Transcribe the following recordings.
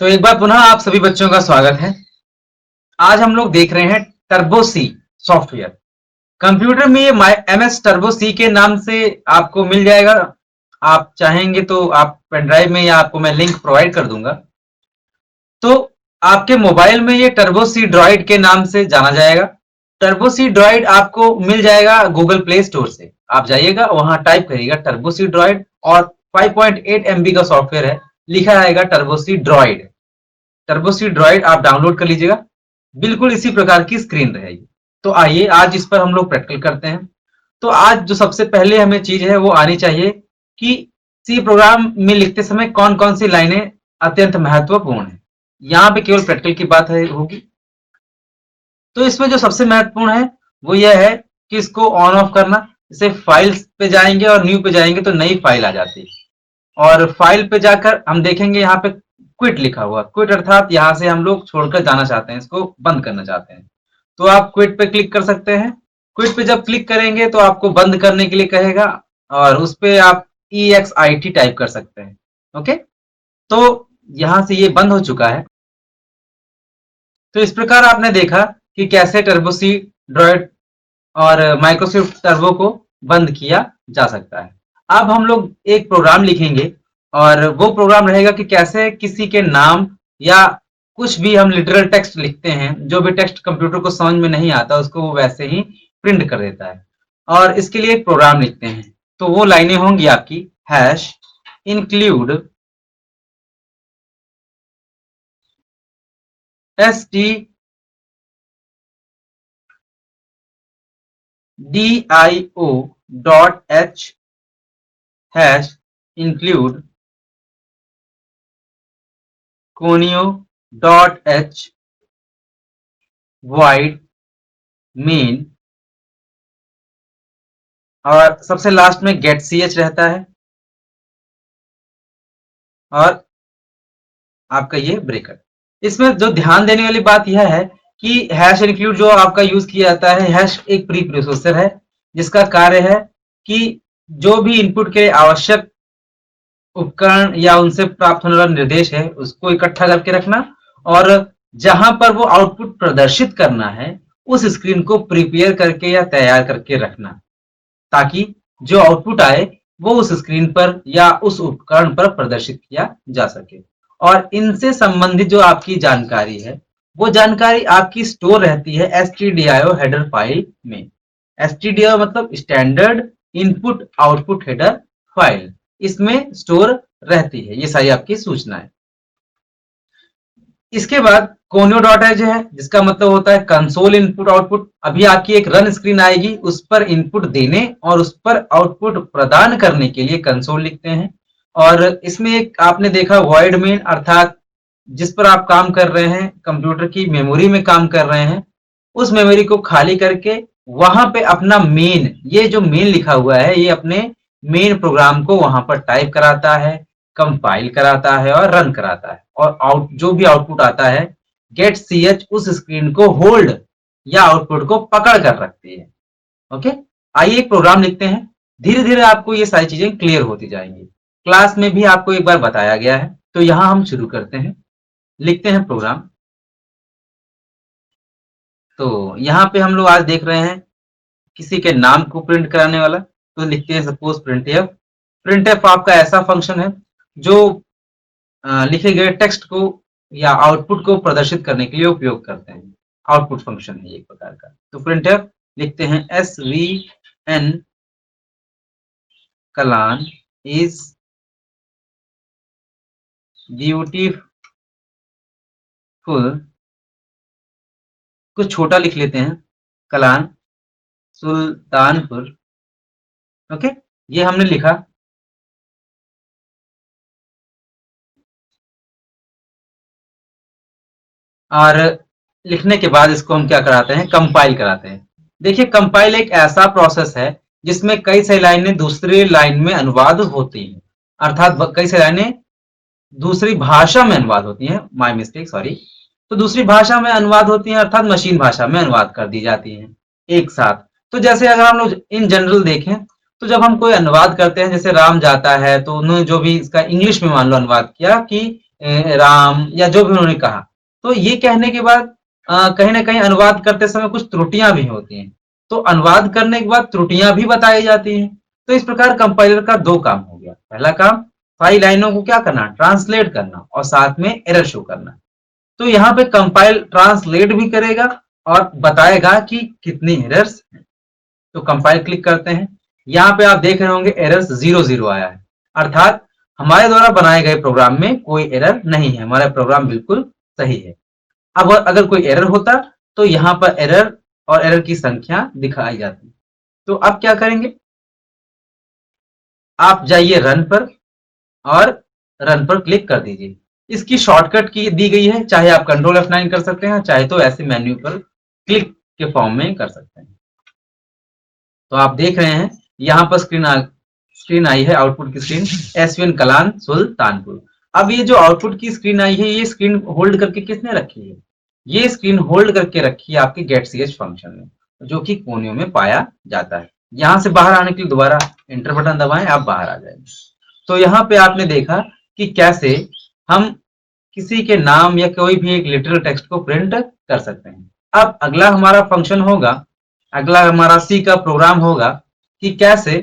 तो एक बार पुनः आप सभी बच्चों का स्वागत है। आज हम लोग देख रहे हैं टर्बो सी सॉफ्टवेयर। कंप्यूटर में ये MS टर्बो सी के नाम से आपको मिल जाएगा। आप चाहेंगे तो आप पेन ड्राइव में या आपको मैं लिंक प्रोवाइड कर दूंगा। तो आपके मोबाइल में ये टर्बो सी ड्रॉइड के नाम से जाना जाएगा। टर्बो सी ड्रॉइड आपको मिल जाएगा गूगल प्ले स्टोर से। आप जाइएगा, वहां टाइप करिएगा टर्बो सी ड्रॉइड और 5.8 MB का सॉफ्टवेयर है, लिखा रहेगा टर्बो सी ड्रॉइड। टर्बो सी ड्रॉइड आप डाउनलोड कर लीजिएगा। बिल्कुल इसी प्रकार की स्क्रीन रहेगी। तो आइए आज इस पर हम लोग प्रैक्टिकल करते हैं। तो आज जो सबसे पहले हमें चीज है वो आनी चाहिए कि सी प्रोग्राम में लिखते समय कौन कौन सी लाइनें अत्यंत महत्वपूर्ण है। यहाँ पे केवल प्रैक्टिकल की बात होगी। तो इसमें जो सबसे महत्वपूर्ण है वो यह है कि इसको ऑन ऑफ करना। जैसे फाइल्स पे जाएंगे और न्यू पे जाएंगे तो नई फाइल आ जाती है, और फाइल पे जाकर हम देखेंगे यहाँ पे क्विट लिखा हुआ। क्विट अर्थात यहाँ से हम लोग छोड़कर जाना चाहते हैं, इसको बंद करना चाहते हैं, तो आप क्विट पे क्लिक कर सकते हैं। क्विट पे जब क्लिक करेंगे तो आपको बंद करने के लिए कहेगा, और उस पे आप EXIT टाइप कर सकते हैं। ओके, तो यहां से ये बंद हो चुका है। तो इस प्रकार आपने देखा कि कैसे टर्बो सी ड्रॉइड और माइक्रोसॉफ्ट टर्बो को बंद किया जा सकता है। अब हम लोग एक प्रोग्राम लिखेंगे, और वो प्रोग्राम रहेगा कि कैसे किसी के नाम या कुछ भी हम लिटरल टेक्स्ट लिखते हैं, जो भी टेक्स्ट कंप्यूटर को समझ में नहीं आता उसको वो वैसे ही प्रिंट कर देता है। और इसके लिए एक प्रोग्राम लिखते हैं। तो वो लाइनें होंगी आपकी hash include stdio.h hash include conio.h void main, और सबसे लास्ट में get ch रहता है, और आपका ये ब्रेकर। इसमें जो ध्यान देने वाली बात यह है कि हैश इंक्लूड जो आपका यूज किया जाता है, हैश एक प्री प्रोसेसर है जिसका कार्य है कि जो भी इनपुट के आवश्यक उपकरण या उनसे प्राप्त होने वाला निर्देश है उसको इकट्ठा करके रखना, और जहां पर वो आउटपुट प्रदर्शित करना है उस स्क्रीन को प्रिपेयर करके या तैयार करके रखना, ताकि जो आउटपुट आए वो उस स्क्रीन पर या उस उपकरण पर प्रदर्शित किया जा सके। और इनसे संबंधित जो आपकी जानकारी है वो जानकारी आपकी स्टोर रहती है stdio हेडर फाइल में। stdio मतलब standard input output header file, इसमें स्टोर रहती है ये सारी आपकी सूचनाएं। इसके बाद conio.h है, जिसका मतलब होता है कंसोल इनपुट आउटपुट। अभी आपकी एक रन स्क्रीन आएगी, उस पर इनपुट देने और उस पर आउटपुट प्रदान करने के लिए कंसोल लिखते हैं। और इसमें एक आपने देखा void main, अर्थात जिस पर आप काम कर रहे हैं, कंप्यूटर की मेमोरी में काम कर रहे हैं, उस मेमोरी को खाली करके वहां पे अपना मेन, ये जो मेन लिखा हुआ है ये अपने मेन प्रोग्राम को वहां पर टाइप कराता है, कंपाइल कराता है और रन कराता है, और आउट जो भी आउटपुट आता है गेट ch उस स्क्रीन को होल्ड या आउटपुट को पकड़ कर रखती है। ओके, आइए एक प्रोग्राम लिखते हैं। धीरे धीरे आपको ये सारी चीजें क्लियर होती जाएंगी। क्लास में भी आपको एक बार बताया गया है। तो यहां हम शुरू करते हैं, लिखते हैं प्रोग्राम। तो यहाँ पे हम लोग आज देख रहे हैं किसी के नाम को प्रिंट कराने वाला। तो लिखते हैं सपोज printf। printf आपका ऐसा फंक्शन है जो लिखे गए टेक्स्ट को या आउटपुट को प्रदर्शित करने के लिए उपयोग करते हैं। आउटपुट फंक्शन है एक प्रकार का। तो printf लिखते हैं svn कलान इज ब्यूटीफुल, कुछ छोटा लिख लेते हैं, कलान सुल्तानपुर। ओके, ये हमने लिखा। और लिखने के बाद इसको हम क्या कराते हैं, कंपाइल कराते हैं। देखिए, कंपाइल एक ऐसा प्रोसेस है जिसमें कई सारी लाइनें दूसरी लाइन में अनुवाद होती हैं, अर्थात कई सारी लाइनें दूसरी भाषा में अनुवाद होती हैं। My mistake, sorry. तो दूसरी भाषा में अनुवाद होती हैं, अर्थात मशीन भाषा में अनुवाद कर दी जाती हैं एक साथ। तो जैसे अगर हम लोग इन जनरल देखें तो जब हम कोई अनुवाद करते हैं, जैसे राम जाता है, तो उन्होंने जो भी इसका इंग्लिश में मान लो अनुवाद किया कि राम या जो भी उन्होंने कहा। तो ये कहने के बाद कहीं ना कहीं अनुवाद करते समय कुछ त्रुटियां भी होती हैं, तो अनुवाद करने के बाद त्रुटियां भी बताई जाती हैं। तो इस प्रकार कंपाइलर का दो काम हो गया। पहला काम, सारी लाइनों को क्या करना, ट्रांसलेट करना, और साथ में एरर शो करना। तो यहाँ पे कंपाइल ट्रांसलेट भी करेगा और बताएगा कि कितनी एरर्स हैं। तो कंपाइल क्लिक करते हैं, यहाँ पे आप देख रहे होंगे एरर्स 00 आया है, अर्थात हमारे द्वारा बनाए गए प्रोग्राम में कोई एरर नहीं है, हमारा प्रोग्राम बिल्कुल सही है। अब अगर कोई एरर होता तो यहाँ पर एरर और एरर की संख्या दिखाई जाती। तो अब क्या करेंगे, आप जाइए रन पर और रन पर क्लिक कर दीजिए। इसकी शॉर्टकट की दी गई है, चाहे आप कंट्रोल F9 कर सकते हैं, चाहे तो ऐसे मेन्यू पर क्लिक के फॉर्म में कर सकते हैं। तो आप देख रहे हैं यहाँ पर स्क्रीन आई है, आउटपुट की स्क्रीन, एसवीएन कलान सुल्तानपुर। अब ये जो आउटपुट की स्क्रीन आई है, ये स्क्रीन होल्ड करके किसने रखी है, ये स्क्रीन होल्ड करके रखी है आपके गेट सी एच फंक्शन में, जो कि कोनियों में पाया जाता है। यहां से बाहर आने के लिए दोबारा एंटर बटन दबाएं, आप बाहर आ जाएंगे। तो यहाँ पे आपने देखा कि कैसे हम किसी के नाम या कोई भी एक लिटरल टेक्स्ट को प्रिंट कर सकते हैं। अब अगला हमारा फंक्शन होगा, अगला हमारा सी का प्रोग्राम होगा कि कैसे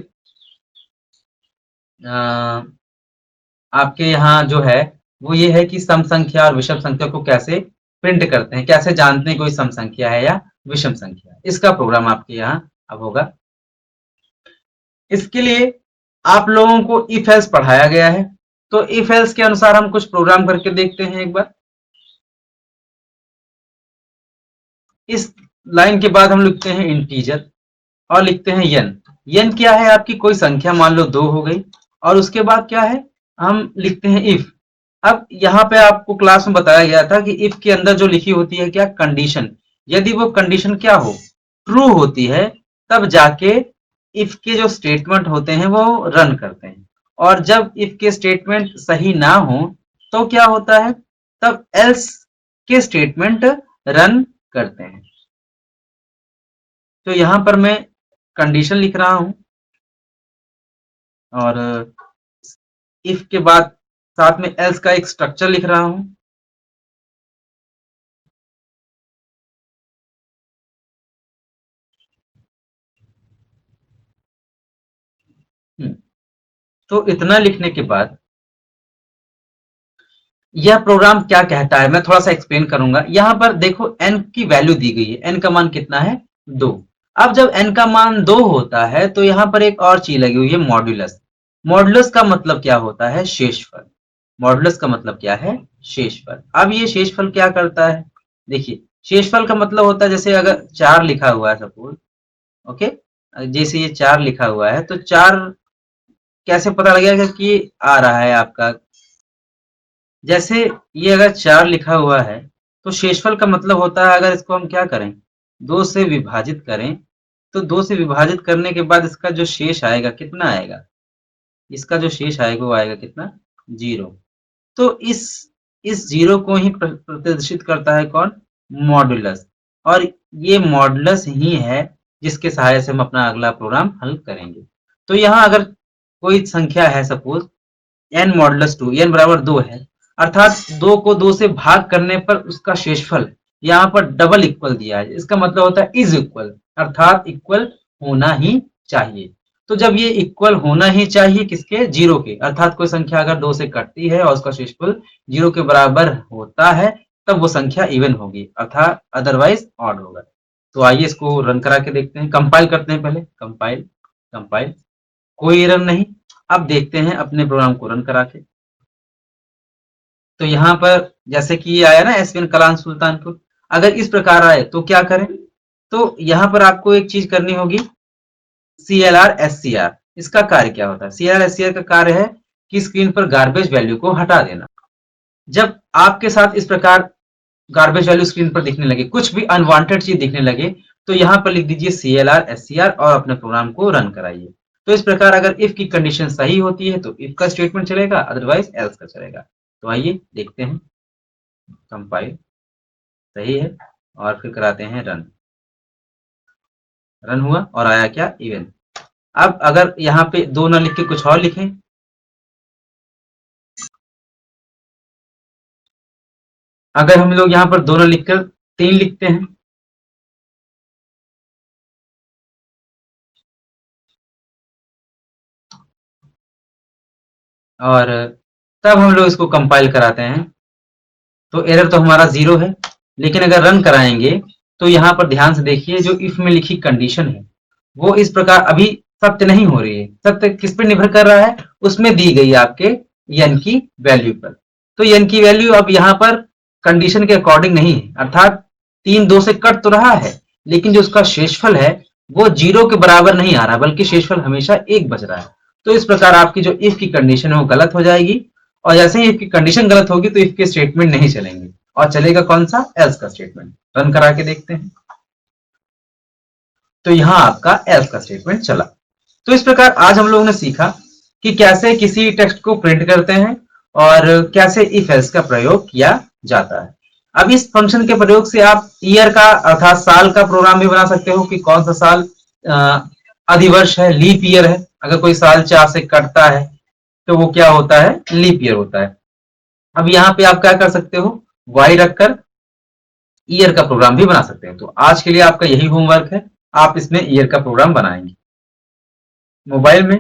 आपके यहाँ जो है वो ये है कि सम संख्या और विषम संख्या को कैसे प्रिंट करते हैं, कैसे जानते हैं कोई सम संख्या है या विषम संख्या। इसका प्रोग्राम आपके यहाँ अब होगा। इसके लिए आप लोगों को इफ एल्स पढ़ाया गया है, तो इफ एल्स के अनुसार हम कुछ प्रोग्राम करके देखते हैं एक बार। इस लाइन के बाद हम लिखते हैं इंटीजर और लिखते हैं यन। यन क्या है, आपकी कोई संख्या, मान लो 2 हो गई, और उसके बाद क्या है, हम लिखते हैं इफ। अब यहाँ पे आपको क्लास में बताया गया था कि इफ के अंदर जो लिखी होती है क्या, कंडीशन। यदि वो कंडीशन क्या हो, ट्रू होती है, तब जाके इफ के जो स्टेटमेंट होते हैं वो रन करते हैं। और जब इफ के स्टेटमेंट सही ना हो तो क्या होता है, तब एल्स के स्टेटमेंट रन करते हैं। तो यहां पर मैं कंडीशन लिख रहा हूं और इफ के बाद साथ में एल्स का एक स्ट्रक्चर लिख रहा हूं। तो इतना लिखने के बाद यह प्रोग्राम क्या कहता है, मैं थोड़ा सा एक्सप्लेन करूंगा। यहां पर देखो n की वैल्यू दी गई है, n का मान कितना है, 2। अब जब n का मान 2 होता है तो यहां पर एक और चीज लगी हुई है, मॉड्यूलस। मॉड्यूलस का मतलब क्या होता है, शेषफल। मॉड्यूलस का मतलब क्या है, शेषफल। अब ये शेषफल क्या करता है, देखिए शेषफल का मतलब होता है, जैसे अगर 4 लिखा हुआ है सपोज, ओके, जैसे ये 4 लिखा हुआ है तो 4 कैसे पता लगेगा कि आ रहा है आपका, जैसे ये अगर 4 लिखा हुआ है तो शेषफल का मतलब होता है, अगर इसको हम क्या करें, 2 से विभाजित करें, तो 2 से विभाजित करने के बाद इसका जो शेष आएगा कितना आएगा, इसका जो शेष आएगा वो आएगा कितना, 0। तो इस 0 को ही प्रदर्शित करता है कौन, मॉड्यूलस। और ये मॉड्यूलस ही है जिसके सहायता से हम अपना अगला प्रोग्राम हल करेंगे। तो यहाँ अगर कोई संख्या है सपोज n मॉडुलस 2, n बराबर 2 है, अर्थात 2 को 2 से भाग करने पर उसका शेषफल यहाँ पर डबल इक्वल दिया है, इसका मतलब होता है इज इक्वल, अर्थात इक्वल होना ही चाहिए। तो जब ये इक्वल होना ही चाहिए किसके, 0 के, अर्थात कोई संख्या अगर 2 से कटती है और उसका शेषफल 0 के बराबर होता है तब वो संख्या इवन होगी, अर्थात अदरवाइज ऑड होगा। तो आइए इसको रन करा के देखते हैं, कंपाइल करते हैं, पहले कंपाइल, कंपाइल, कोई एरर नहीं। अब देखते हैं अपने प्रोग्राम को रन करा के। तो यहाँ पर जैसे कि ये आया ना एसवीएन कलान सुल्तानपुर, अगर इस प्रकार आए तो क्या करें, तो यहाँ पर आपको एक चीज करनी होगी, CLR SCR। इसका कार्य क्या होता है, CLR SCR का कार्य है कि स्क्रीन पर गार्बेज वैल्यू को हटा देना। जब आपके साथ इस प्रकार गार्बेज वैल्यू स्क्रीन पर दिखने लगे, कुछ भी अनवांटेड चीज दिखने लगे, तो यहाँ पर लिख दीजिए CLR SCR और अपने प्रोग्राम को रन कराइए। तो इस प्रकार अगर इफ की कंडीशन सही होती है तो इफ का स्टेटमेंट चलेगा, अदरवाइज एल्स का चलेगा। तो आइए देखते हैं, कंपाइल सही है और फिर कराते हैं रन। रन हुआ और आया क्या, इवन। अब अगर यहाँ पे 2 ना लिख के कुछ और लिखें, अगर हम लोग यहाँ पर दोनों लिखकर 3 लिखते हैं, और तब हम लोग इसको कंपाइल कराते हैं, तो एरर तो हमारा 0 है। लेकिन अगर रन कराएंगे तो यहाँ पर ध्यान से देखिए, जो इफ में लिखी कंडीशन है वो इस प्रकार अभी सत्य नहीं हो रही है। सत्य किस पर निर्भर कर रहा है? उसमें दी गई आपके यन की वैल्यू पर। तो यन की वैल्यू अब यहाँ पर कंडीशन के अकॉर्डिंग नहीं है, अर्थात 3 2 से कट तो रहा है, लेकिन जो उसका शेषफल है वो 0 के बराबर नहीं आ रहा, बल्कि शेषफल हमेशा 1 बच रहा है। तो इस प्रकार आपकी जो इफ की कंडीशन है वो गलत हो जाएगी, और जैसे ही इफ की कंडीशन गलत होगी तो इफ के स्टेटमेंट नहीं चलेंगे, और चलेगा कौन सा? एल्स का स्टेटमेंट। रन करा के देखते हैं, तो यहां आपका एल्स का स्टेटमेंट चला। तो इस प्रकार आज हम लोगों ने सीखा कि कैसे किसी टेक्स्ट को प्रिंट करते हैं और कैसे इफ एल्स का प्रयोग किया जाता है। अब इस फंक्शन के प्रयोग से आप ईयर का अर्थात साल का प्रोग्राम भी बना सकते हो कि कौन सा साल अधिवर्ष है, लीप ईयर है। अगर कोई साल 4 से कटता है तो वो क्या होता है? लीप ईयर होता है। अब यहाँ पे आप क्या कर सकते हो? वाई रखकर ईयर का प्रोग्राम भी बना सकते हैं। तो आज के लिए आपका यही होमवर्क है, आप इसमें ईयर का प्रोग्राम बनाएंगे। मोबाइल में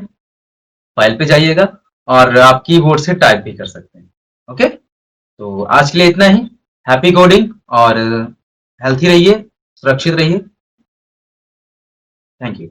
फाइल पे जाइएगा और आप कीबोर्ड से टाइप भी कर सकते हैं। ओके, तो आज के लिए इतना ही। हैप्पी कोडिंग, और हेल्थी रहिए, सुरक्षित रहिए। Thank you.